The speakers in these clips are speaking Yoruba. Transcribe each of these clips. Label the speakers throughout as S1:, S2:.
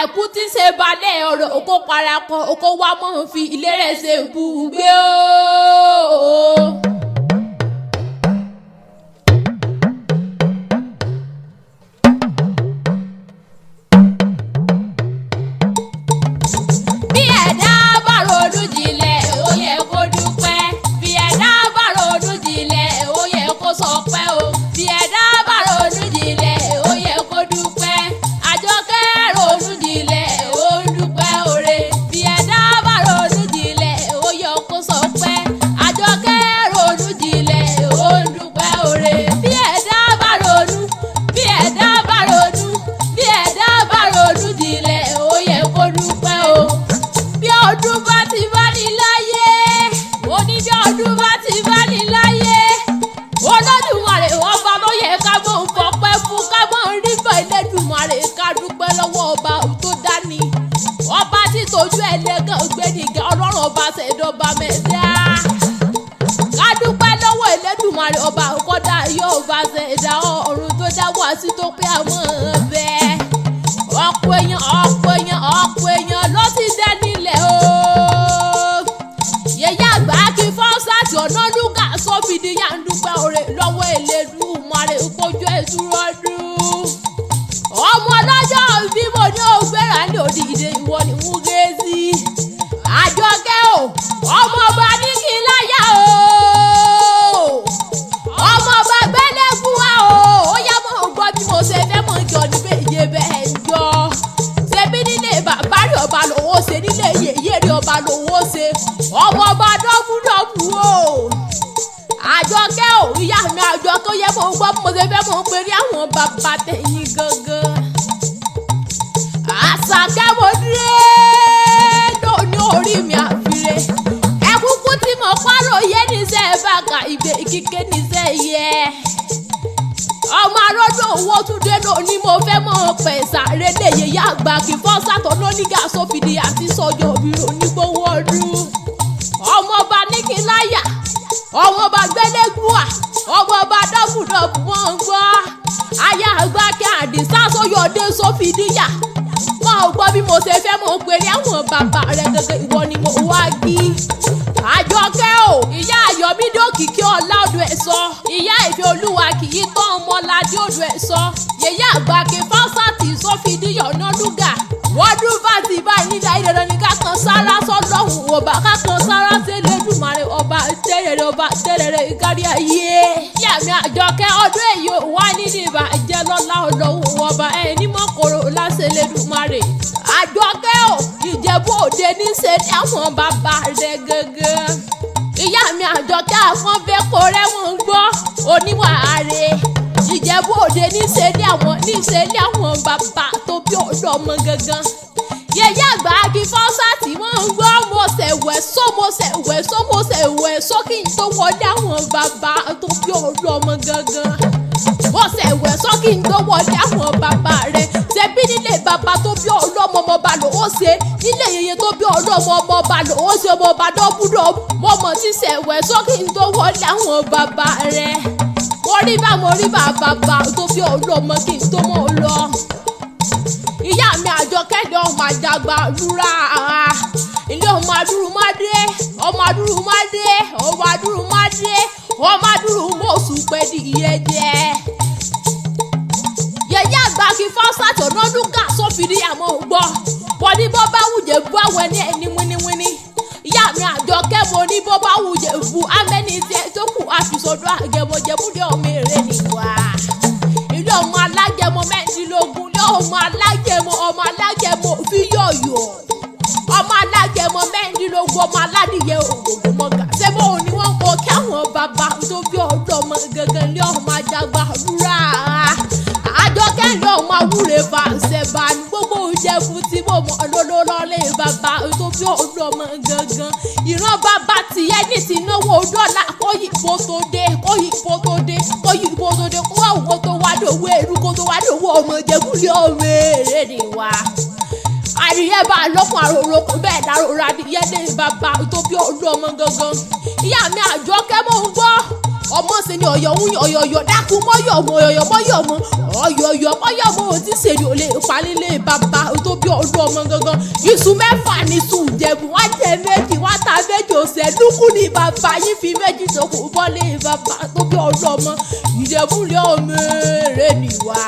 S1: ikú tí ń ṣe balẹ̀ ọ̀rọ̀ oko parapọ̀ oko wa mọ̀ ń fi ilé rẹ̀ ṣe ibùgbé o. Bí ẹ̀dá bá ronú jinlẹ̀ ó yẹ kó dúpẹ́. Bí ẹ̀dá bá ronú jinlẹ̀ ó yẹ kó sọpẹ́ o. Bí ẹ̀dá bá ronú jinlẹ̀ ó yẹ kó dúpẹ́. Àjọkẹ́ ronú jinlẹ̀ ó ń dúpẹ́ oore. Bí ẹ̀dá bá ronú jinlẹ̀ ó yẹ kó sọpẹ́. Àjọkẹ́ ronú jinlẹ̀ ó ń dúpẹ́ oore. Bí ẹ̀dá bá ronú, bí ẹ̀dá bá ronú, bí ẹ̀dá bá ronú jinlẹ̀ ó yẹ kó dúpẹ́ o. Bí ọdún bá ti bá ní láyé, òní bí ọdún bá ti bá ní láyé, Olódùmarè ọba ló yẹ ká mọ̀ ń fọpẹ́ fún, ká mọ̀ ń rí bọ̀ Elédùmarè ká dúpẹ́ lọ́wọ́ ọba tó dání. Ọba tí tójú ẹlẹ́gàn gbẹ́nìgà ọlọ́run ọba ṣẹ̀dọ̀ba mẹ́ta. Ká dúpẹ́ lọ́wọ́ Elédùmarè ọba kọ́dá yóò bá ṣẹ̀dá ọ̀run tó dá wá sí tó pé àmọ́ bẹ́ẹ̀. Ọ̀pọ̀ èèyàn ló ti dẹ́ nílẹ̀ o. Yèyé àgbà kí fọ́nsáàtì Ọ̀nàdúgà sófìdí yà ń dúpẹ́ oore lọ́wọ́ Elédùmarè kójú ẹ̀dúró dùn. Ọmọ ọlọ́jọ́ bí mo ní ògbéra ní òdìdè ìwọ ni mú gé sí. Àjọkẹ́ o, ọmọ ọba ní kí n láyà o. Ọmọ ọba gbẹ́lẹ́gùn wa o. Ó yá mọ̀ ń gbọ́ bí mo ṣe fẹ́ mọ̀ jọ ní méje bẹ́ẹ̀ jọ. Ṣebí nílé bàbá rẹ̀ ọba lòwó ṣe, nílé yèyé rẹ̀ ọba lòwó ṣe. Ọmọ ọba dọ́búdọ́bù o. Àjọkẹ́ o, ìyá mi Àjọkẹ́ ó yẹ mọ̀ ń gbọ́ bí mo ṣe fẹ́ mọ̀ ń perí àwọn bàbá tẹ̀yìn gangan. Àṣàkẹ́ mo dé lóní orí mi àfiré. Ẹkúkú tí mo párò yé níṣẹ́ bàgà ìgbé kíké níṣẹ́ yẹ. Ọmọ aródò owó túndé lóní mo fẹ́ mọ̀ pẹ̀sà rédè yèyé àgbà kí fọ́nsàtọ̀ Ọ̀nàdúgà sófìdí àti sọ́jọ́ òbírò nígbówó ọdún. Ọmọ ọba ní kí n láyà, ọmọ ọba gbẹ́lẹ́gùà, ọmọ ọba dọ́bùdọ́bù wọ́n ń gbọ́. Aya àgbà kí Àdìsá sóyọ̀dé sófìdí yà. Wọ́n ò gbọ́ bí mo ṣe fẹ́ mọ̀ pé ní àwọn bàbá rẹ̀ gẹ́gẹ́ ìwọ ni mo wá kí. Àjọkẹ́ o, ìyá Ayọ̀mídé Òkìkí ọlá odò ẹ̀ sọ. Ìyá Ìfẹ́ Olúwa kì í tán ọmọládé odò ẹ̀ sọ. Yèyé àgbà kí fọ́nsáàtì sófìdí Ọ̀nàdúgà. Wọ́n dún bá ti bá nílà ìrẹ̀rẹ̀ ní ká kan sára sọ́lọ́hùn ọba, ká kan sára sí Elédùmarè ọba tẹ́rẹ̀rẹ̀ kárí ayé. Ìyá mi Àjọkẹ́ ọdún èyí ò wá nínú ìbàjẹ́ lọ́lá ọlọ́hùn ọba ẹ̀ ní mọ́kòrò láṣẹ Elédùmarè. Àjọkẹ́ o, Ìjẹ̀bú Òde níṣẹ́ ní àwọn bàbá rẹ̀ gẹ́gẹ́. Ìyá mi Àjọkẹ́ àfọ́nfẹ́ kó rẹ́wọ̀n gbọ́ oníwàárẹ̀. Ìjẹ̀bú Òde níṣẹ́ ní àwọn bàbá tó bí ọ̀dọ́ ọmọ gangan. Yèyé àgbà kí fọ́nsáàtì wọ́n ń gbọ́ mọ̀sẹ̀wẹ̀ só kí n tó wọlé àwọn bàbá tó bí ọ̀dọ́ ọmọ gangan. Mọ̀sẹ̀wẹ̀ só kí n tó wọlé àwọn bàbá rẹ̀. Ṣebí nílé bàbá tó bí ọlọ́mọ ọmọọba lòó ṣe, nílé yèyé tó bí ọlọ́mọ ọmọọba lòó ṣe ọmọọba dọ́búdọ́bù. Mo mọ̀ tí ṣẹ̀wẹ̀ só kí n tó wọlé àwọn bàbá rẹ̀. Mo rí bàbá tó bí ọlọ́mọ kí n tó mọ̀ lọ. Ìyá mi Àjọkẹ́ ni ọmọ àjàgbà lúra. Ilé ọmọ adúrúmádé, ọmọ adúrúmọ̀ọ́sù pẹ̀lú ìyẹn jẹ́. Yèyé àgbà kí fọ́nsáàtì Ọ̀nàdúgà sófìdí àmọ́ gbọ́. Wọ́n ní bó bá wùjẹ̀ bú àwọn ẹni wíníwíní. Ìyá mi Àjọkẹ́ mo ní bó bá wùjẹ̀ bú amẹ́ni tí ẹ tó kù àfìsọ́dọ̀ àgẹ̀mọ̀jẹ̀bú ní ọmọ èrè nìwà. Ilé ọmọ alágẹmọ mẹ́rìndínlógún, ilé ọmọ alágẹmọ fi yọ̀yọ̀. Ọmọ alágẹmọ mẹ́rìndínlógún, ọmọ aládìyẹ ògògò mọ̀gà. Ṣé bó ni wọ́n kọ kí àwọn bàbá tó bí ọ̀dọ́ ọmọ gẹ́gẹ́ lé ọmọ àjàgbà rúra. Àjọkẹ́ ni ọmọ awúre bá ń ṣẹ̀bà ní gbogbo Ìjẹ̀bú tí mo mọ̀ lólólọ́lé bàbá tó bí ọ̀dọ́ ọmọ gangan. Ìran bàbá tìyẹ́ ní ti náwó dọ́là kóyìnbó tó dé kó àwọn tó wá lówó èrú kó tó wá lówó ọmọ Ìjẹ̀bú lé ọmọ èrè nìwà. Àríyẹ́ bá lọ́kùn àròrò kò bẹ́ẹ̀ dárò adìyẹ lé bàbá tó bí ọdún ọmọ gangan. Ìyá mi Àjọkẹ́ mò ń gbọ́ ọmọ sì ni ọ̀yọ̀yọ̀ dákun mọ́yọ̀mọ́ ọ̀yọ̀yọ̀ ò ti ṣèlú olè palílé bàbá tó bí ọdún ọmọ gangan iṣu mẹ́fà ní sùn jẹ̀bù wá jẹ méjì wá ta méjì ọ̀sẹ̀ lúkú ní bàbá yín fi méjì sọ̀kò bọ́lé bàbá tó bí ọdún ọmọ ìjẹ̀bù lé ọmọ èrè nìwà.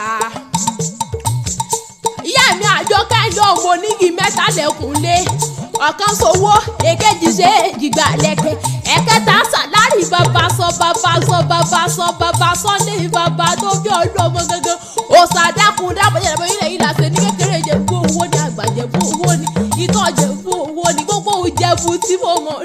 S1: ìyá mi Àjọkẹ́ ilé ọmọ onígi mẹ́ta lẹ́kùnlé ọ̀kan sowó èkejì ṣe ìgbà lẹ́kẹ̀ ẹ̀kẹta sàlárì bàbá sọ ní bàbá tó bí ọdún ọmọ gangan òsà dákun dábọ̀jẹ̀ ilẹ̀ yìí làṣẹ ní kékeré Ìjẹ̀bú owó ní àgbà Ìjẹ̀bú owó ní ìtọ́ Ìjẹ̀bú owó ní gbogbo Ìjẹ̀bú tí mo mọ̀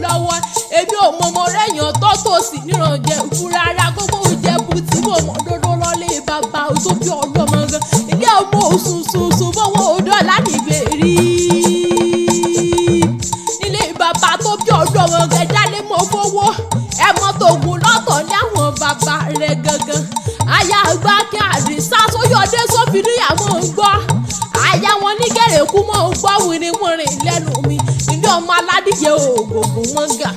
S1: lọ́wọ́ èmi ò mọ̀ mọ̀ rẹ̀yàn tọ́tòsí níran Ìjẹ̀bú rárá gbogbo Ìjẹ̀bú tí mo mọ̀ lọ́lé bàbá tó bí ọdún ọmọ gangan ilé ọmọ òṣùṣùṣù fọwọ́ odò lánìgbèrí bàbá tó bí ọdún ọmọ rẹ̀ dálé mọ́ fowó ẹ mọ́ tògùn lọ́tọ̀ ní àwọn bàbá rẹ̀ gangan aya àgbà kí àdìsá sóyọdé sófìdíyàmọ́ ń gbọ́ aya wọn ní gẹ̀rẹ́kú mọ́ ń gbọ́ wìrìwìrì lẹ́nu mi ilé ọmọ aládìyẹ ògògùn wọn gà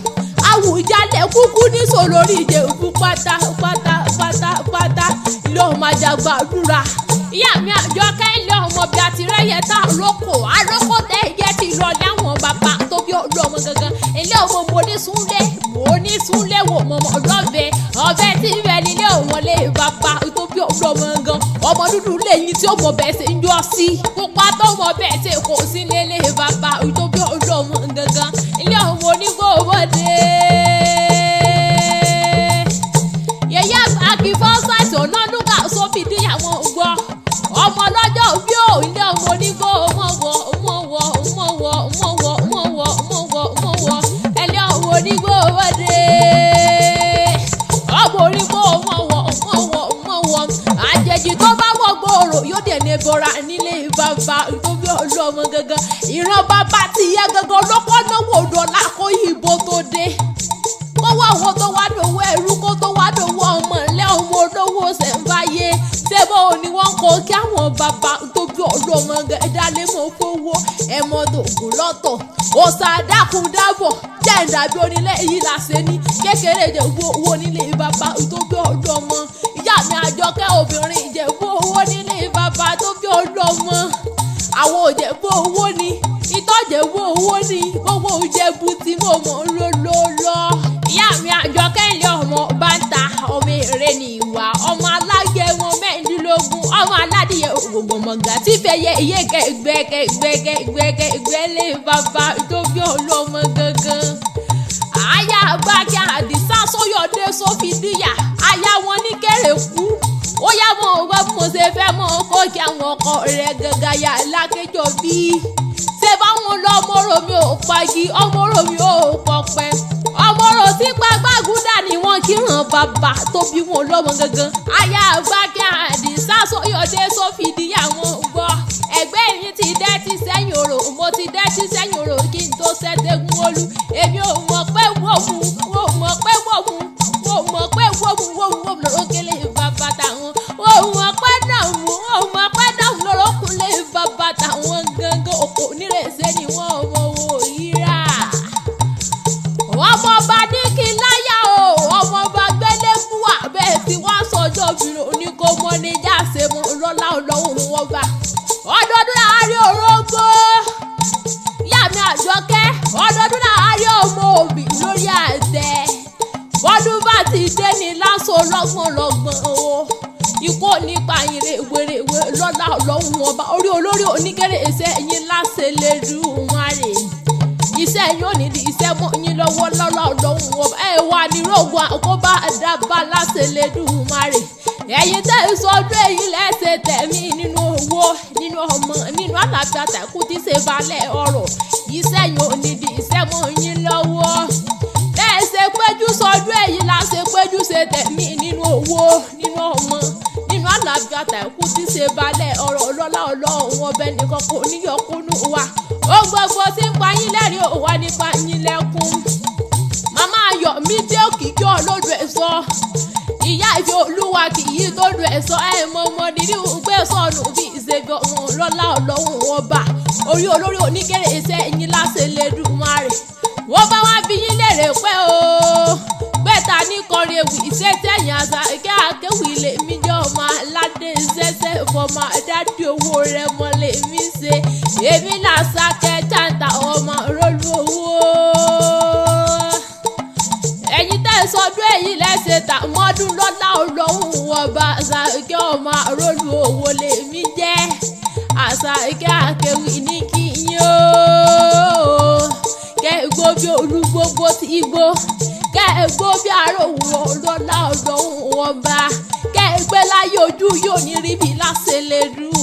S1: Àwùjalẹ̀ kúkú ní sòlórí Ìjẹ̀bú pátápátá ilé ọmọ Àjàgbàdúrà ìyá mi Àjọkẹ́ ilé ọmọ bíi àtìrẹ́yẹ tá àrókò tẹ́ ẹ̀yẹ ti lọ láwọn bàbá tó bí ọdún ọmọ gangan ilé ọmọ mo ní súnlé wò mọ̀mọ́ lọ́bẹ̀ ọbẹ̀ tí ń bẹ nílé òun lé bàbá tó bí ọdún ọmọ gangan ọmọ dúdú lẹ́yìn tí ó mọ̀ bẹ́ẹ̀ ṣe ń jọ sí pupa tó mọ̀ bẹ́ẹ̀ ṣe kò sí nílé bàbá tó bí ọdún ọmọ gangan ilé ọmọ onígbòwòdé yẹ̀yẹ́ àgbàkì fọ́sáìsì ọ̀nà lùkà sófìdíyàwó gbọ́ ọmọ lọ́jọ́ bí ó ilé ọmọ onígbò mọ̀wọ́ ẹlẹ́ ọmọ onígbò wọ́dé ọmọ onígbò mọ̀wọ́ àjèjì tó bá mọ̀ gbòòrò yóò dẹ̀ ní bọ́ra nílé bàbá tó bí ọdún ọmọ gangan ìran bàbá ti yẹ gangan lọ́kọ́ náwó dọ́là kó yìnbó tó dé kówó àwọn tó wá dòwó ẹrú kó tó wá dòwó ọmọ ilẹ̀ ọmọ olówó ṣẹ̀ǹbáyé ṣébó ni wọ́n kọ́ kí àwọn bàbá tó bí ọdún ọmọ ẹ̀dálé mọ́ fowó ẹ̀mọ́ tògùn lọ́tọ̀ òsà dákun dábọ̀ jẹ́ ìdàbí onílé yìí làṣẹ ní kékeré Ìjẹ̀bú owó nílé bàbá tó bí ọdún ọmọ ìyá mi Àjọkẹ́ obìnrin Ìjẹ̀bú owó nílé bàbá tó bí ọdún ọmọ àwọn Ìjẹ̀bú owó ni ìtọ́jẹ̀bú owó ni gbogbo Ìjẹ̀bú tí mo mọ̀ lọ́lọ́lọ́ ìyá mi Àjọkẹ́ ilé ọmọ bá ń ta ọmọ èrè ní ìwà ọmọ alágẹmọ mẹ́rìndínlógún ọmọ aládìyẹ ògbògbò mọ̀gà tí fẹ́yẹ iye kẹgbẹ́kẹgbẹ́ lé bàbá tó bí ọlọ́mọ gangan aya àgbàkẹ́ àdìsá sóyọdé sófìdíyà aya wọn ní kẹrẹ̀kú ó yá mọ̀ ọgbà bí mo ṣe fẹ́ mọ̀ kó kí àwọn ọkọ rẹ̀ gangan yà lákéjọ bí ṣé báwọn lọ ọmọọ̀rọ̀ mi ò pagi ọmọọ̀rọ̀ mi ò pọpẹ́ ọmọọ̀rọ̀ tí gbàgbàgúdà ni wọ́n kíran bàbá tó bí wọn lọ́mọ gangan aya àgbàkẹ́ àdìsá sóyọdé sófìdíyàwó gbọ́ ẹgbẹ́ yìí ti dẹ́tí sẹ́yìn òrò mo ti dẹ́tí sẹ́yìn òrò kí n tó ṣẹ́tẹ́gún olú èmi ò mọ̀ pé wọ́ọ̀mù lọ́rọ́ kélé bàbá táwọn ò mọ̀ pé dàmú lọ́rọ́ kúnlé bàbá táwọn gangan òkò nírèsé ni wọ́n mọ̀ wò yíra. ọmọọba ní kí láyà o ọmọọba gbélé fún wa bẹ́ẹ̀ tí wọ́n sọjọ́ obìnrin oníkó mọ́ níjà ṣe mọ́ lọ́lá ọlọ́run wọn bá ọdọọdún láàárín orógbó ìyá mi Àjọkẹ́ ọdọọdún láàárín ọmọ òbí lórí àtẹ bọ́dún bá ti dé ní lásán lọ́gbọ̀n o ikú nípa yín rèwerèwe lọ́lá ọlọ́run wọn bá orí olórí oníkéré iṣẹ́ yín láṣẹ lè rú wọn rè iṣẹ́ yín ò ní di iṣẹ́ mọ́ yín lọ́wọ́ lọ́lá ọlọ́run wọn bá ẹ̀ wà ní rògbòn àkóbá dábàá láṣẹ lè rú wọn rè ẹ̀yin tẹ́ ẹ sọ ọdún èyí lẹ́sẹ̀ tẹ̀mí nínú owó nínú ọmọ nínú àlàáfíà tẹ̀kú tí ṣe balẹ̀ ọ̀rọ̀ iṣẹ́ yìí ò ní di iṣẹ́ mọ́ yín lọ́wọ́ tẹ́ ẹ ṣe péjú sọdún èyí la ṣe péjú ṣe tẹ̀mí nínú owó nínú ọmọ nínú àlàáfíà tẹ̀kú tí ṣe balẹ̀ ọ̀rọ̀ ọlọ́lá ọlọ́run ọbẹ̀ nìkan kò níyọkúnú wa ó gbogbo tí ń pa yín lẹ́rìí ò wá nípa yín lẹ́kún màmá ayọ̀ mi dé òkìkí ọlọ́dún ẹ̀ sọ ìyá ìfẹ́ olúwa kì í tó dùn ẹ̀sọ́ ẹ̀ mọ ọmọdé ní gbé sọnù bí ìṣèjọ wọn lọ́lá ọlọ́run ọba orí olórí oníkéré iṣẹ́ ẹ̀yìn láṣẹ lẹ́dùnmáre wọ́n bá wá bí yín lérè pé o gbẹ́ta ní kọrin ewì ìṣẹ́tẹ̀yìn Àṣàkẹ́ Akéwì lèmi jẹ́ ọmọ aládé ṣẹ́ṣẹ́ fọmọ dádì owó rẹ̀ mọ́ lèmi ṣe èmi l'Àṣàkẹ́ jàǹtà ọmọ rólú owó. ẹ̀yin tẹ́ sọdún èyí lẹ́sẹ̀ tà mọ́dún lọ́lá Ọlọ́hun ọba Àṣàkẹ́ ọmọ rólú owó lèmi jẹ́ Àṣàkẹ́ Akéwì ní kí yín o. kẹ́ ẹ gbó bí olúgbógbó ti gbó kẹ́ ẹ gbó bí àròwúrọ̀ lọ́lá Ọlọ́hun ọba kẹ́ ẹ gbé láyé ojú yóò ní rí bí láṣẹ lè dùn.